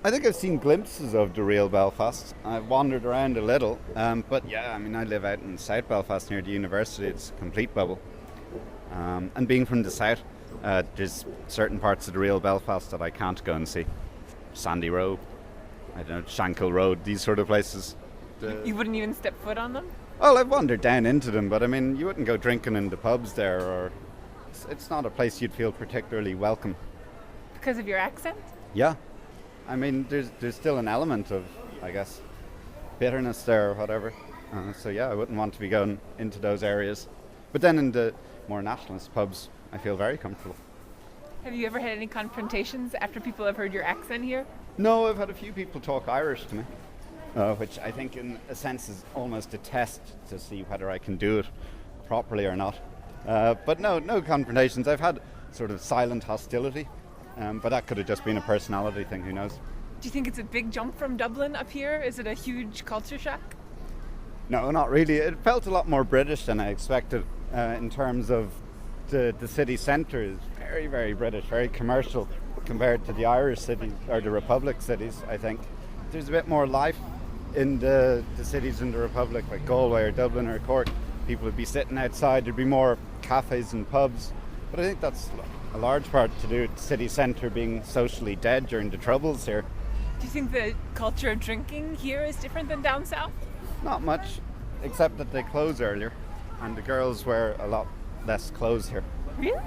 I think I've seen glimpses of the real Belfast. I've wandered around a little, but yeah, I mean, I live out in South Belfast near the university. It's a complete bubble. And being from the south, there's certain parts of the real Belfast that I can't go and see. Sandy Row, I don't know, Shankill Road, these sort of places. You wouldn't even step foot on them? Well, I've wandered down into them, but I mean, you wouldn't go drinking in the pubs there, or it's not a place you'd feel particularly welcome. Because of your accent? Yeah, I mean, there's still an element of, I guess, bitterness there or whatever. So yeah, I wouldn't want to be going into those areas. But then in the more nationalist pubs, I feel very comfortable. Have you ever had any confrontations after people have heard your accent here? No, I've had a few people talk Irish to me, which I think in a sense is almost a test to see whether I can do it properly or not. But no confrontations. I've had sort of silent hostility, but that could have just been a personality thing, who knows. Do you think it's a big jump from Dublin up here? Is it a huge culture shock? No, not really. It felt a lot more British than I expected in terms of the city centre is very, very British, very commercial compared to the Irish cities or the Republic cities, I think. There's a bit more life in the cities in the Republic, like Galway or Dublin or Cork. People would be sitting outside, there'd be more cafes and pubs. But I think that's a large part to do with the city centre being socially dead during the Troubles here. Do you think the culture of drinking here is different than down south? Not much, except that they close earlier, and the girls wear a lot less clothes here. Really?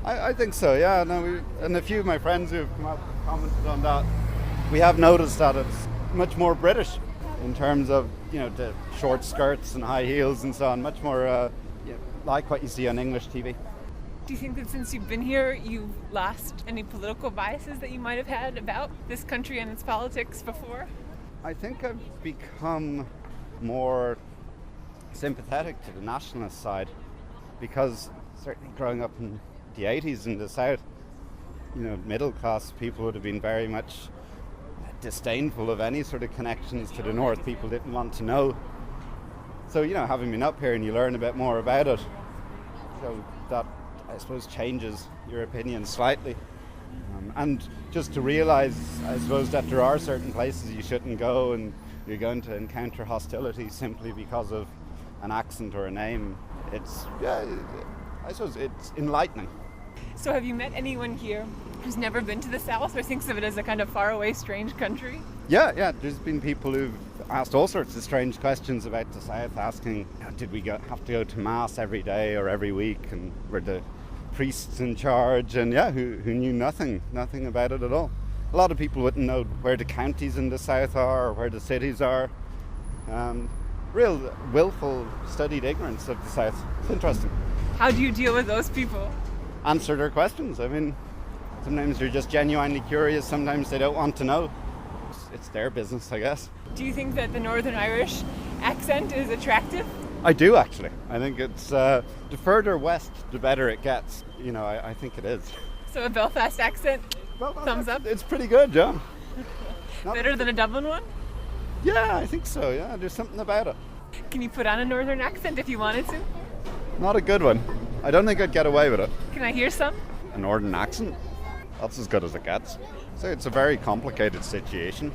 I think so, yeah. No, and a few of my friends who have come out and commented on that, we have noticed that it's much more British in terms of, you know, the short skirts and high heels and so on, much more like what you see on English TV. Do you think that since you've been here, you've lost any political biases that you might have had about this country and its politics before? I think I've become more sympathetic to the nationalist side because certainly growing up in the 80s in the south, you know, middle class people would have been very much disdainful of any sort of connections to the north. People didn't want to know. So, you know, having been up here and you learn a bit more about it, so that I suppose changes your opinion slightly. And just to realise, I suppose, that there are certain places you shouldn't go and you're going to encounter hostility simply because of an accent or a name. I suppose it's enlightening. So have you met anyone here who's never been to the South or thinks of it as a kind of faraway, strange country? Yeah, there's been people who've asked all sorts of strange questions about the South, asking, did we have to go to Mass every day or every week, and were the priests in charge, and who knew nothing about it at all. A lot of people wouldn't know where the counties in the South are or where the cities are. Real willful, studied ignorance of the South. It's interesting. How do you deal with those people? Answer their questions. I mean, sometimes they're just genuinely curious, sometimes they don't want to know. It's their business, I guess. Do you think that the Northern Irish accent is attractive? I do, actually. I think it's the further west, the better it gets. You know, I think it is. So a Belfast accent, thumbs up? It's pretty good, yeah. Better than a Dublin one? Yeah, I think so, yeah. There's something about it. Can you put on a Northern accent if you wanted to? Not a good one. I don't think I'd get away with it. Can I hear some? A Northern accent? That's as good as it gets. So it's a very complicated situation.